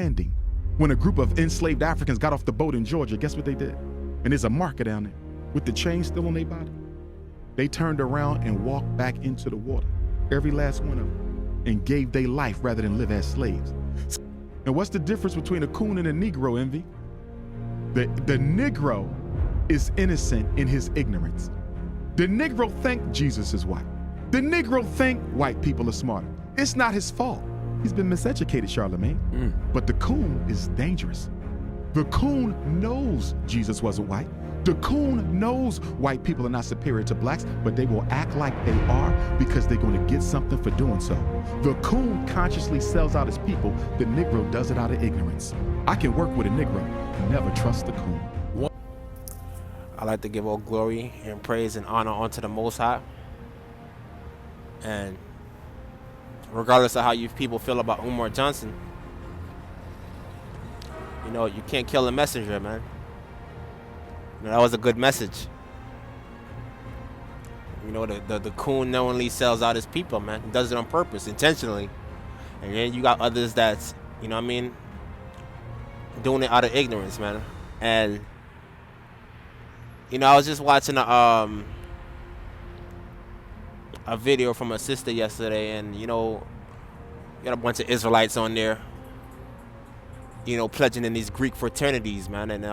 Ending. When a group of enslaved Africans got off the boat in Georgia, guess what they did? And there's a marker down there with the chain still on their body. They turned around and walked back into the water, every last one of them, and gave their life rather than live as slaves. And what's the difference between a coon and a Negro, Envy? The Negro is innocent in his ignorance. The Negro think Jesus is white. The Negro think white people are smarter. It's not his fault. He's been miseducated, Charlemagne. But the coon is dangerous. The coon knows Jesus wasn't white. The coon knows white people are not superior to blacks, but they will act like they are because they're going to get something for doing so. The coon consciously sells out his people. The Negro does it out of ignorance. I can work with a Negro. Never trust the coon. I like to give all glory and praise and honor unto the Most High. And regardless of how you people feel about Umar Johnson, you know, you can't kill a messenger, man. You know, that was a good message. You know, the coon knowingly sells out his people, man. He does it on purpose, intentionally. And then you got others that's, you know what I mean, doing it out of ignorance, man. And, you know, I was just watching a video from a sister yesterday, and, you know, you got a bunch of Israelites on there, you know, pledging in these Greek fraternities, man. And,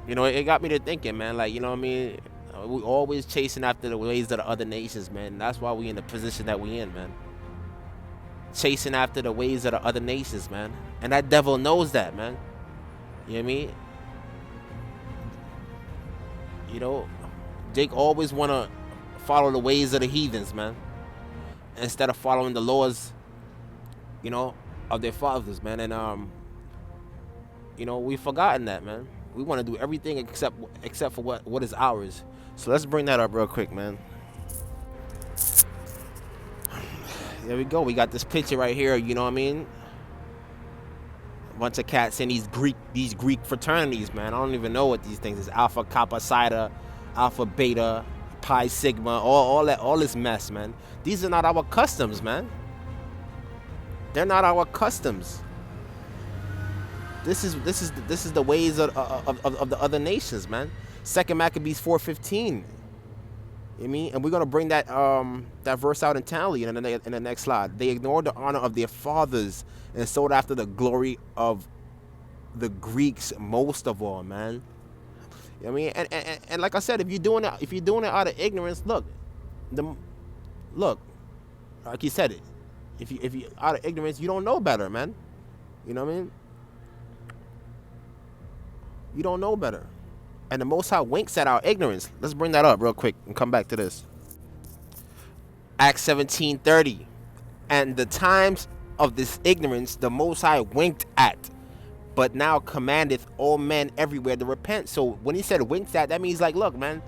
you know, it got me to thinking, man, like, you know what I mean? We always chasing after the ways of the other nations, man. That's why we in the position that we in, man. Chasing after the ways of the other nations, man. And that devil knows that, man. You know what I mean? You know, Jake always want to follow the ways of the heathens, man, instead of following the laws, you know, of their fathers, man. And, you know, we've forgotten that, man. We want to do everything except for what is ours. So let's bring that up real quick, man. There we go. We got this picture right here, you know what I mean? A bunch of cats in these Greek fraternities, man. I don't even know what these things is. Alpha, Kappa, Psi, Alpha, Beta, Pi, Sigma, all this mess, man. These are not our customs, man. They're not our customs. This is the ways of the other nations, man. 2 Maccabees 4:15. You know what I mean? And we're gonna bring that verse out entirely in the next slide. They ignored the honor of their fathers and sought after the glory of the Greeks most of all, man. You know what I mean? And like I said, if you're doing it out of ignorance, look, like you said it. If you out of ignorance, you don't know better, man. You know what I mean? You don't know better. And the Most High winks at our ignorance. Let's bring that up real quick and come back to this. Acts 17:30. And the times of this ignorance the Most High winked at, but now commandeth all men everywhere to repent. So when he said winked at, that means like, look, man,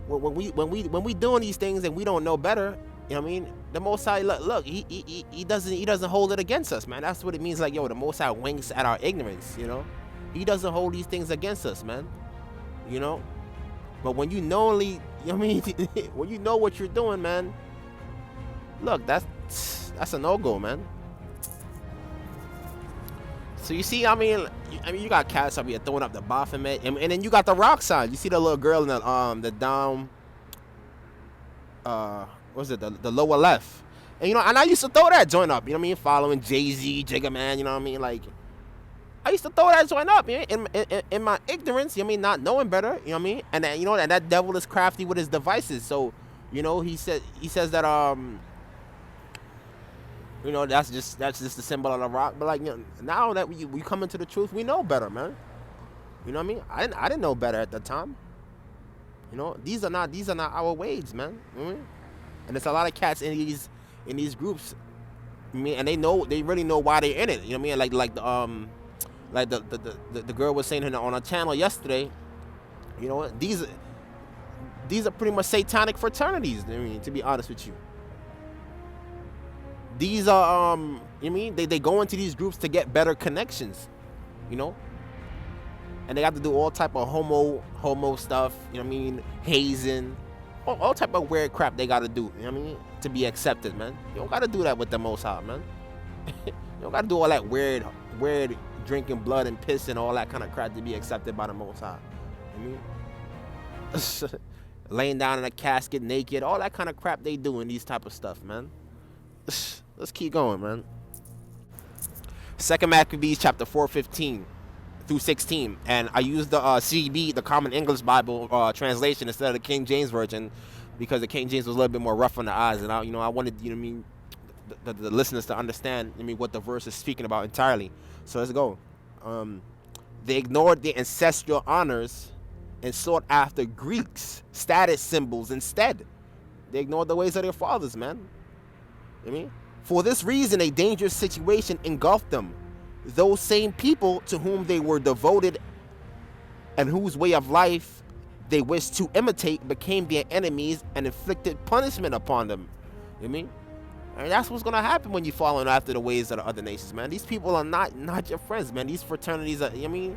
when we doing these things and we don't know better, you know what I mean? The Most High, look, he doesn't hold it against us, man. That's what it means. Like, yo, the Most High winks at our ignorance, you know? He doesn't hold these things against us, man. You know? But when you knowingly, you know what I mean? When you know what you're doing, man, look, that's a no-go, man. So you see, I mean, you got cats up here throwing up the Baphomet, and then you got the rock sign. You see the little girl in the down, what's it, the lower left. And, you know, and I used to throw that joint up, you know what I mean? Following Jay-Z, Jigga Man, you know what I mean? Like, I used to throw that joint up, you know, in my ignorance, you know what I mean? Not knowing better, you know what I mean? And then, you know, that devil is crafty with his devices. So, you know, he says that, you know, that's just the symbol of the rock. But, like, you know, now that we come into the truth, we know better, man. You know what I mean? I didn't know better at the time. You know, these are not our ways, man. You know what I mean? And there's a lot of cats in these groups. I mean, and they really know why they're in it. You know what I mean? Like the girl was saying on our channel yesterday. You know what? These are pretty much satanic fraternities. I mean, to be honest with you. These are, you know what I mean? They go into these groups to get better connections, you know? And they have to do all type of homo stuff, you know what I mean? Hazing, all type of weird crap they got to do, you know what I mean? To be accepted, man. You don't got to do that with the Most High, man. You don't gotta do all that weird drinking blood and piss and all that kind of crap to be accepted by the Most High. You know what I mean? Laying down in a casket naked, all that kind of crap they do in these type of stuff, man. Let's keep going, man. 2 Maccabees chapter 4:15 through 16, and I used the CB, the Common English Bible translation, instead of the King James version, because the King James was a little bit more rough on the eyes, and I wanted, you know what I mean, the listeners to understand, I mean, what the verse is speaking about entirely. So let's go. They ignored their ancestral honors and sought after Greeks status symbols instead. They ignored the ways of their fathers, man. You know what I mean? For this reason, a dangerous situation engulfed them. Those same people to whom they were devoted and whose way of life they wished to imitate became their enemies and inflicted punishment upon them. You know what I mean? And that's what's gonna happen when you follow after the ways of the other nations, man. These people are not your friends, man. These fraternities are, you know what I mean?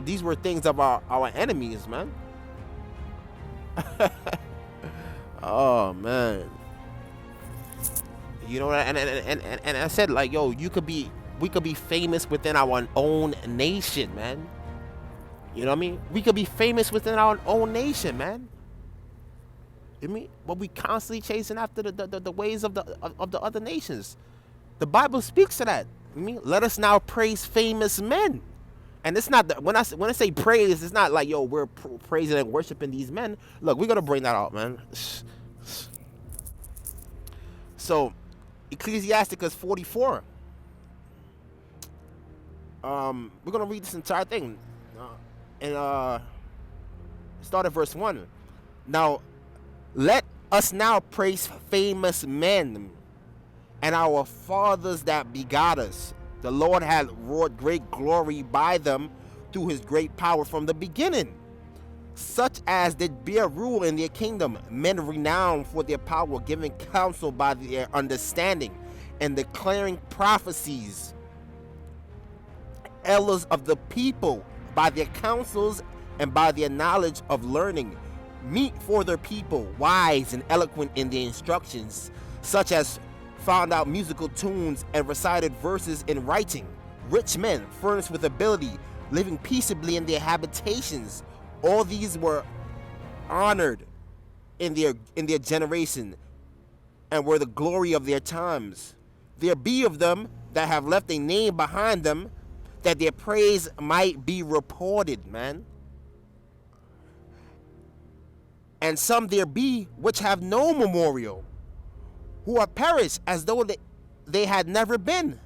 These were things of our enemies, man. Oh man. You know, and I said, like, yo, we could be famous within our own nation, man. You know what I mean? We could be famous within our own nation, man. You know what I mean? But we constantly chasing after the ways of the other nations. The Bible speaks to that. You know what I mean? Let us now praise famous men. And it's not when I say praise, it's not like, yo, we're praising and worshiping these men. Look, we're gonna bring that out, man. So, Ecclesiasticus 44. We're gonna read this entire thing, and start at verse 1. Now, let us now praise famous men and our fathers that begot us. The Lord had wrought great glory by them through his great power from the beginning, such as did bear rule in their kingdom, men renowned for their power, giving counsel by their understanding, and declaring prophecies. Elders of the people by their counsels and by their knowledge of learning, meet for their people, wise and eloquent in their instructions, such as found out musical tunes and recited verses in writing. Rich men, furnished with ability, living peaceably in their habitations. All these were honored in their generation, and were the glory of their times. There be of them that have left a name behind them, that their praise might be reported, man. And some there be which have no memorial, who are perished as though they had never been,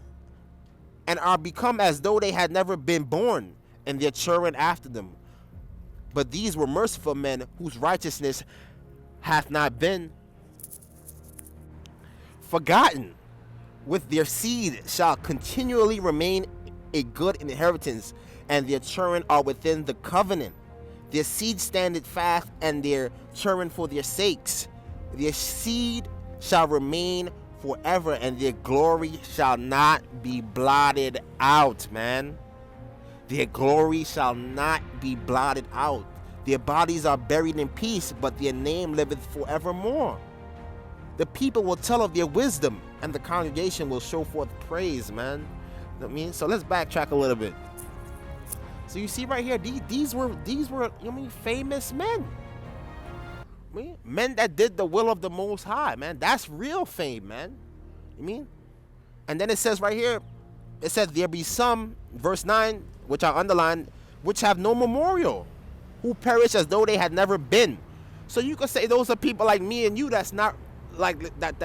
and are become as though they had never been born, and their children after them. But these were merciful men, whose righteousness hath not been forgotten. With their seed shall continually remain a good inheritance, and their children are within the covenant. Their seed standeth fast, and their children for their sakes. Their seed shall remain forever, and their glory shall not be blotted out, man. Their glory shall not be blotted out. Their bodies are buried in peace, but their name liveth forevermore. The people will tell of their wisdom, and the congregation will show forth praise, man. You know what I mean? So let's backtrack a little bit. So you see right here, these were you know what I mean, famous men. I mean, men that did the will of the Most High, man. That's real fame, man. You mean? And then it says right here, it says there be some, verse 9, which I underlined, which have no memorial, who perish as though they had never been. So you could say those are people like me and you that's not like that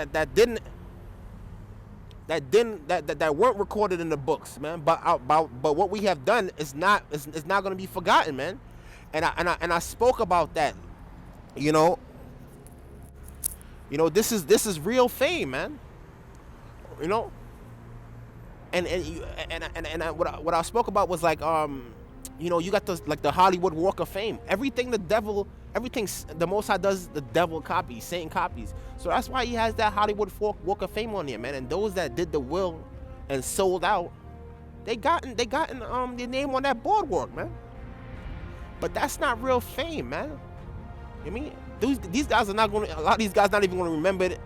weren't recorded in the books, man. But what we have done is not going to be forgotten, man. And I spoke about that. You know, this is real fame, man. You know, and what I spoke about was like, you got the Hollywood Walk of Fame. Everything the Most High does, the devil copies, Satan copies. So that's why he has that Hollywood Walk of Fame on there, man. And those that did the will and sold out, they gotten their name on that boardwalk, man. But that's not real fame, man. I mean, these guys are not going to, a lot of these guys not even going to remember it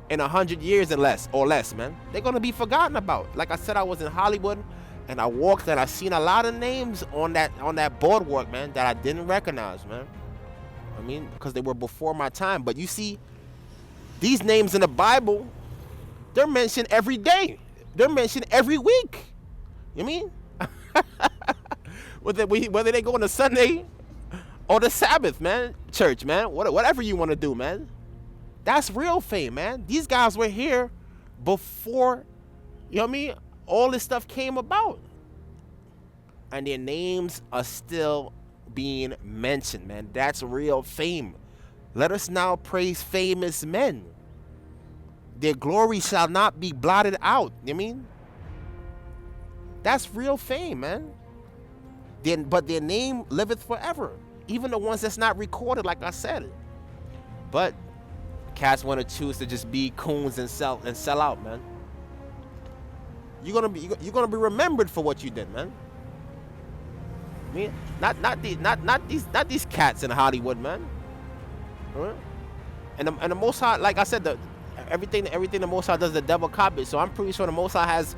in 100 years or less, man. They're gonna be forgotten about. Like I said, I was in Hollywood, and I walked and I seen a lot of names on that boardwalk, man, that I didn't recognize, man. I mean, because they were before my time. But you see, these names in the Bible, they're mentioned every day. They're mentioned every week. You mean? whether they go on a Sunday or the Sabbath, man, church, man, whatever you want to do, man. That's real fame, man. These guys were here before, you know what I mean, all this stuff came about. And their names are still being mentioned, man. That's real fame. Let us now praise famous men. Their glory shall not be blotted out. You know what I mean? That's real fame, man. But their name liveth forever. Even the ones that's not recorded, like I said. But cats want to choose to just be coons and sell out, man. You're gonna be remembered for what you did, man. I mean, not these cats in Hollywood, man. Huh? And the Most High, like I said, everything the Most High does, the devil copies. So I'm pretty sure the Most High has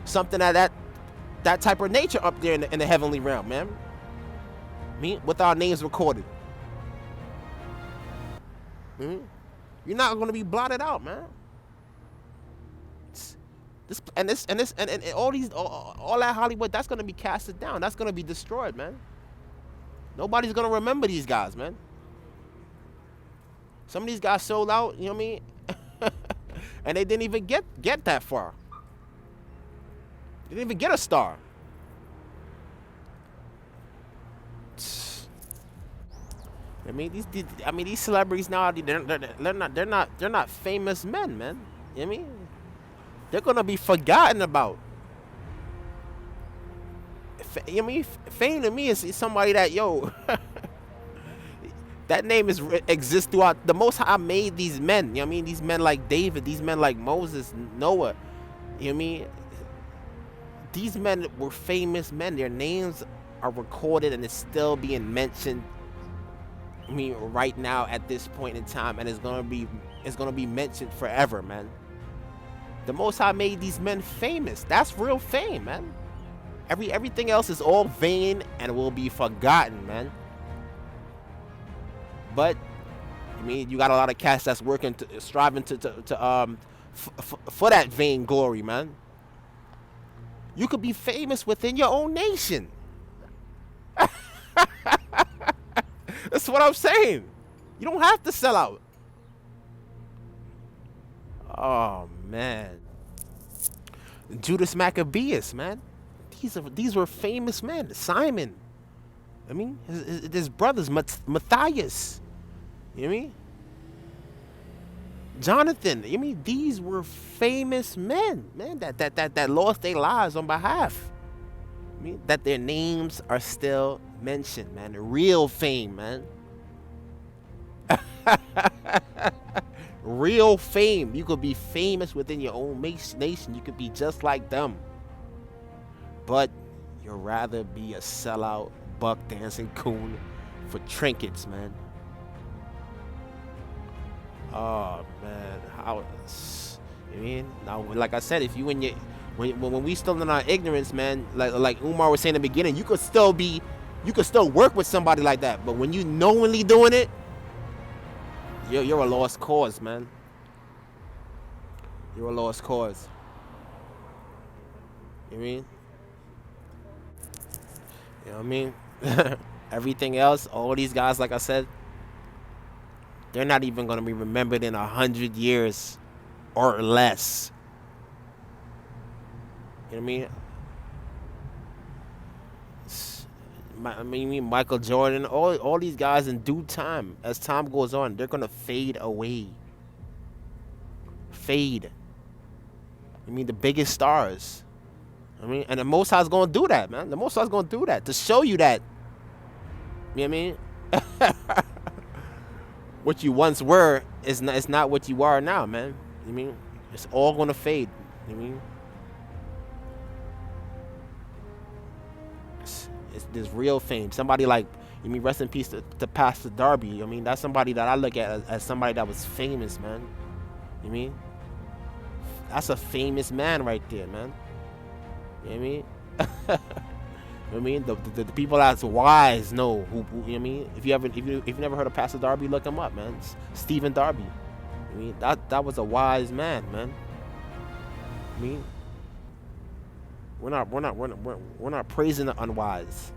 something of that type of nature up there in the heavenly realm, man. With our names recorded. You're not going to be blotted out, man. And all that Hollywood, that's going to be casted down. That's going to be destroyed, man. Nobody's going to remember these guys, man. Some of these guys sold out, you know what I mean? And they didn't even get that far. They didn't even get a star. These celebrities now, they're not famous men, man. You know what I mean? They're gonna be forgotten about. You know what I mean? Fame to me is somebody that, yo, that name exists throughout. The Most High made these men. You know what I mean? These men like David, these men like Moses, Noah. You know what I mean? These men were famous men. Their names are recorded and it's still being mentioned. I mean, right now at this point in time, and it's gonna be mentioned forever, man. The Most High made these men famous. That's real fame, man. Everything else is all vain and will be forgotten, man. But I mean, you got a lot of cats that's striving for that vain glory, man. You could be famous within your own nation. That's what I'm saying. You don't have to sell out. Oh man, Judas Maccabeus, man. These were famous men. Simon. I mean, his brothers, Matthias. You know what I mean? Jonathan. I mean, these were famous men, man. That lost their lives on behalf. I mean, that their names are still mentioned, man. Real fame, man. Real fame. You could be famous within your own nation. You could be just like them. But you'd rather be a sellout, buck dancing coon for trinkets, man. Oh man, how? I mean, now, like I said, if you and your when we still in our ignorance, man, like Umar was saying in the beginning, you could still work with somebody like that. But when you knowingly doing it, you're a lost cause, man. You're a lost cause. You know what I mean? You know what I mean? Everything else, all these guys, like I said, they're not even going to be remembered in 100 years or less. You know what I mean? Michael Jordan, all these guys in due time, as time goes on, they're going to fade away. Fade. I mean, the biggest stars. I mean, and the Most High's going to do that, man. The Most High's going to do that to show you that. You know what I mean? What you once were is not what you are now, man. You know what I mean? It's all going to fade. You know what I mean? There's real fame. Somebody like, you mean, rest in peace to Pastor Darby. I mean, that's somebody that I look at as somebody that was famous, man. You know what I mean? That's a famous man right there, man. You know what I mean? You know what I mean? The people that's wise know who, you know what I mean? If you've never heard of Pastor Darby, look him up, man. It's Stephen Darby. You know what I mean, that was a wise man, man. I mean, we're not praising the unwise.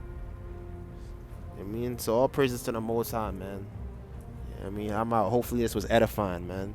You know what I mean, so all praises to the Most High, man. You know what I mean, I'm out. Hopefully this was edifying, man.